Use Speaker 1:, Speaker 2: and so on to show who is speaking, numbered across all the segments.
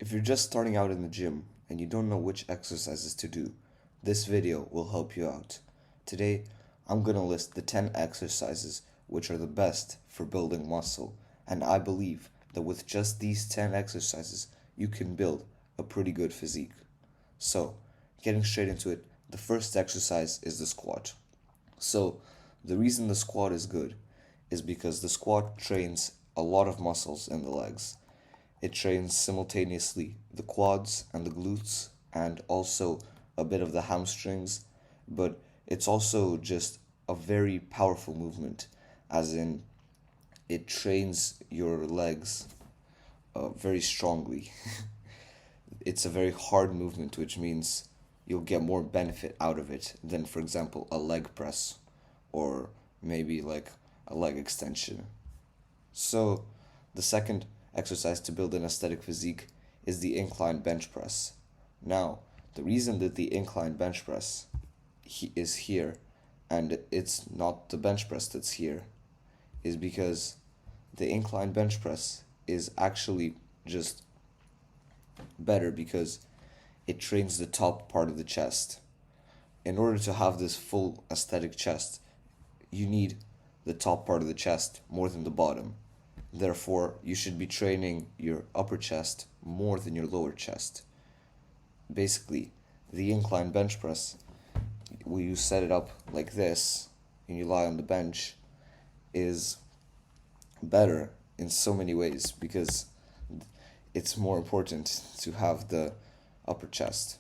Speaker 1: If you're just starting out in the gym and you don't know which exercises to do, this video will help you out. Today, I'm going to list the 10 exercises which are the best for building muscle, and I believe that with just these 10 exercises, you can build a pretty good physique. So, getting straight into it, the first exercise is the squat. So, the reason the squat is good is because the squat trains a lot of muscles in the legs. It trains simultaneously the quads and the glutes and also a bit of the hamstrings, but it's also just a very powerful movement, as in it trains your legs very strongly. It's a very hard movement, which means you'll get more benefit out of it than, for example, a leg press or maybe like a leg extension. So, the second exercise to build an aesthetic physique is the incline bench press. Now, the reason that the incline bench press is here and it's not the bench press that's here is because the incline bench press is actually just better because it trains the top part of the chest. In order to have this full aesthetic chest, you need the top part of the chest more than the bottom. Therefore, you should be training your upper chest more than your lower chest. Basically, the incline bench press, when you set it up like this and you lie on the bench, is better in so many ways because it's more important to have the upper chest.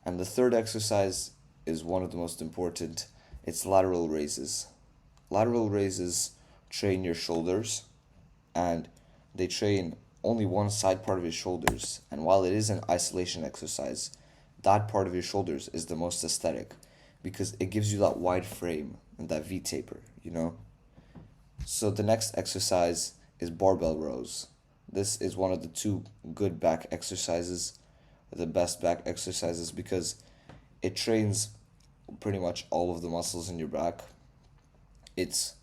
Speaker 1: And the third exercise is one of the most important. It's lateral raises. Lateral raises train your shoulders and they train only one side part of your shoulders. And while it is an isolation exercise, that part of your shoulders is the most aesthetic because it gives you that wide frame and that V taper, you know? So the next exercise is barbell rows. This is one of the two good back exercises, the best back exercises because it trains pretty much all of the muscles in your back. It's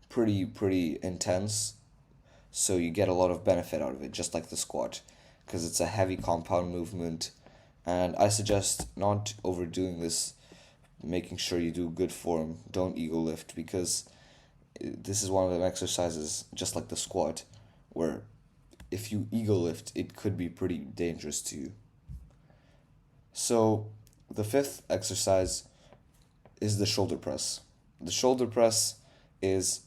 Speaker 1: pretty intense, so you get a lot of benefit out of it, just like the squat, because it's a heavy compound movement. And I suggest not overdoing this, making sure you do good form. Don't ego lift because this is one of the exercises, just like the squat, where if you ego lift, it could be pretty dangerous to you. So, the fifth exercise is the shoulder press. The shoulder press is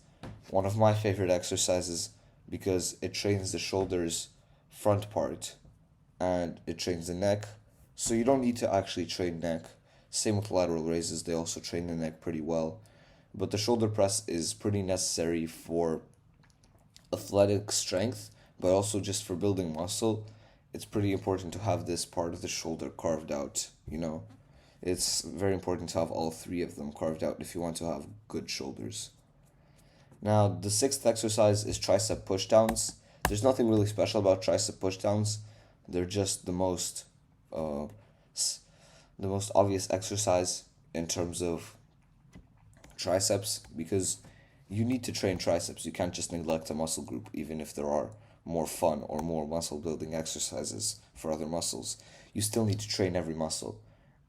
Speaker 1: one of my favorite exercises because it trains the shoulders front part and it trains the neck. So you don't need to actually train neck. Same with lateral raises, they also train the neck pretty well. But the shoulder press is pretty necessary for athletic strength, but also just for building muscle. It's pretty important to have this part of the shoulder carved out, you know. It's very important to have all three of them carved out if you want to have good shoulders. Now, the sixth exercise is tricep pushdowns. There's nothing really special about tricep pushdowns. They're just uh, the most obvious exercise in terms of triceps because you need to train triceps. You can't just neglect a muscle group, even if there are more fun or more muscle building exercises for other muscles. You still need to train every muscle.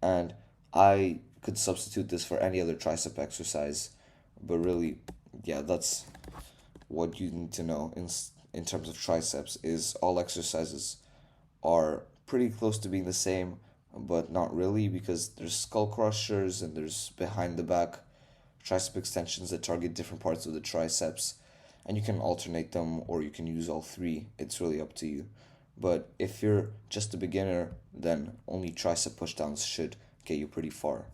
Speaker 1: And I could substitute this for any other tricep exercise, but really, yeah, that's what you need to know in terms of triceps is all exercises are pretty close to being the same, but not really because there's skull crushers and there's behind the back tricep extensions that target different parts of the triceps, and you can alternate them or you can use all three. It's really up to you. But if you're just a beginner, then only tricep pushdowns should get you pretty far.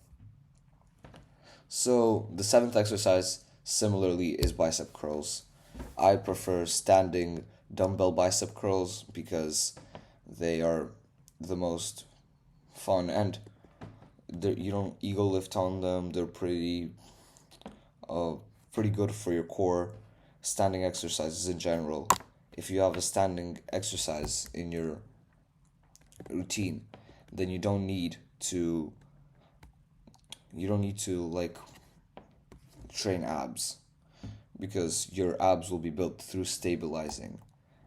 Speaker 1: So the seventh exercise similarly is bicep curls. I prefer standing dumbbell bicep curls because they are the most fun and you don't ego lift on them. They're uh, pretty good for your core. Standing exercises in general. If you have a standing exercise in your routine, then to you don't need to like train abs because your abs will be built through stabilizing.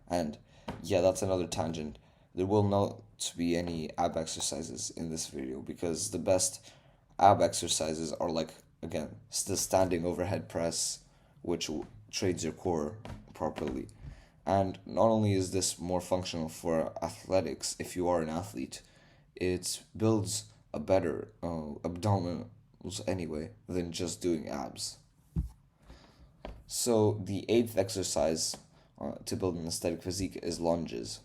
Speaker 1: And yeah, that's another tangent. there will not be any ab exercises in this video because the best ab exercises are like, again, the standing overhead press, which trains your core properly. And not only is this more functional for athletics, if you are an athlete, it builds a better abdominals anyway than just doing abs. So the eighth exercise to build an aesthetic physique is lunges.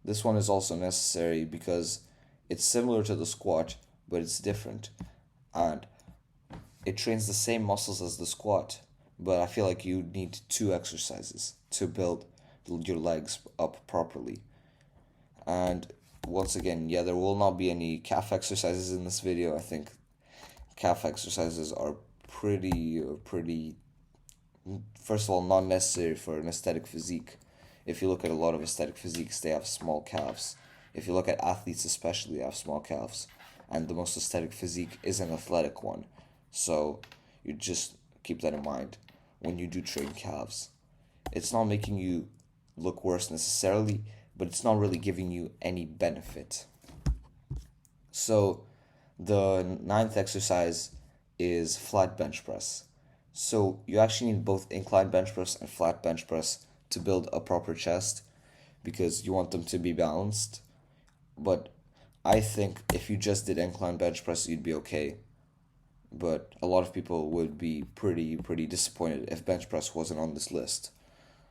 Speaker 1: This one is also necessary because it's similar to the squat, but it's different. And it trains the same muscles as the squat, but I feel like you need two exercises to build your legs up properly. And once again, yeah, there will not be any calf exercises in this video. I think calf exercises are pretty, first of all, not necessary for an aesthetic physique. If you look at a lot of aesthetic physiques, they have small calves. If you look at athletes especially, they have small calves. And the most aesthetic physique is an athletic one. So you just keep that in mind when you do train calves. It's not making you look worse necessarily, but it's not really giving you any benefit. So the ninth exercise is flat bench press. So you actually need both incline bench press and flat bench press to build a proper chest because you want them to be balanced. But I think if you just did incline bench press, you'd be okay. But a lot of people would be pretty disappointed if bench press wasn't on this list.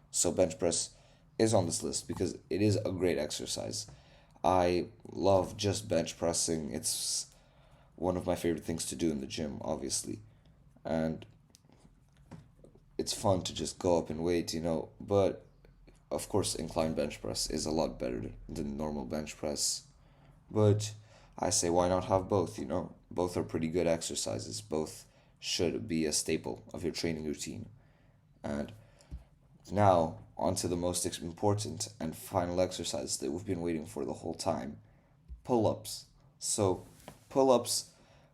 Speaker 1: So bench press is on this list because it is a great exercise. I love just bench pressing. It's one of my favorite things to do in the gym, obviously. And it's fun to just go up and weight, but of course incline bench press is a lot better than normal bench press. But I say why not have both, Both are pretty good exercises. Both should be a staple of your training routine. And now, on to the most important and final exercise that we've been waiting for the whole time, pull-ups. So, pull-ups,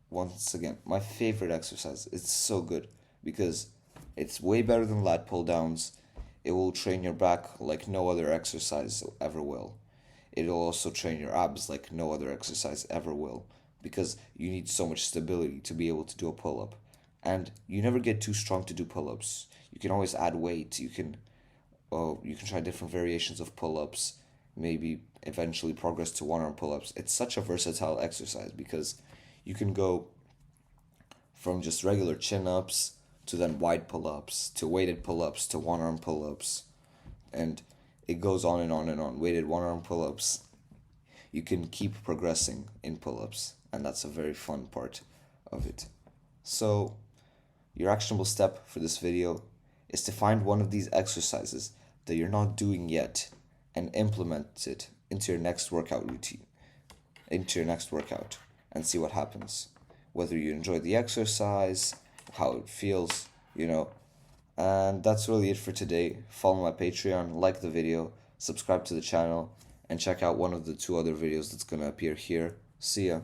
Speaker 1: once again, my favorite exercise. It's so good because it's way better than lat pull-downs. It will train your back like no other exercise ever will. It'll also train your abs like no other exercise ever will because you need so much stability to be able to do a pull-up. And you never get too strong to do pull-ups. You can always add weight. You can try different variations of pull-ups, maybe eventually progress to one-arm pull-ups. It's such a versatile exercise because you can go from just regular chin-ups to then wide pull-ups to weighted pull-ups to one-arm pull-ups, and it goes on and on and on. Weighted one-arm pull-ups. You can keep progressing in pull-ups, and that's a very fun part of it. So, your actionable step for this video is to find one of these exercises that you're not doing yet and implement it into your next workout routine, into your next workout, and see what happens. Whether you enjoy the exercise, how it feels, And that's really it for today. Follow my Patreon, like the video, subscribe to the channel, and check out one of the two other videos that's going to appear here. See ya.